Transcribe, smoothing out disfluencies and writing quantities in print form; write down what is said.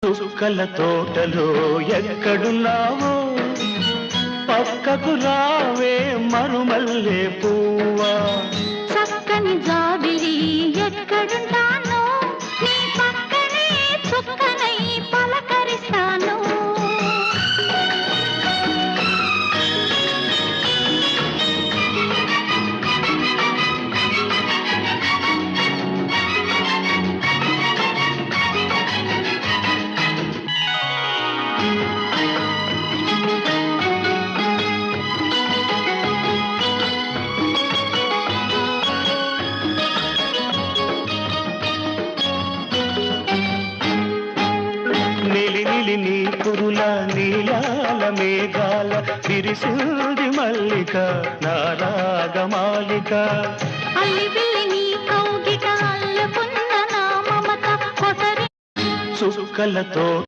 చుక్కల తోటలో ఎక్కడున్నావో పక్కకు రావే మరుమల్లె పువ్వా చక్కని జాబిలి ఎక్కడుంటానో నీ పక్కనే చుక్కనై పలకరిస్తాను నిలి నీ కురుల నీలాల మేఘాల విరిసింది మల్లిక నారాగమాలిక అల్లి బిల్లి నీ కౌగిట అల్లుకున్న నా మమత కొసరి చుక్కలతో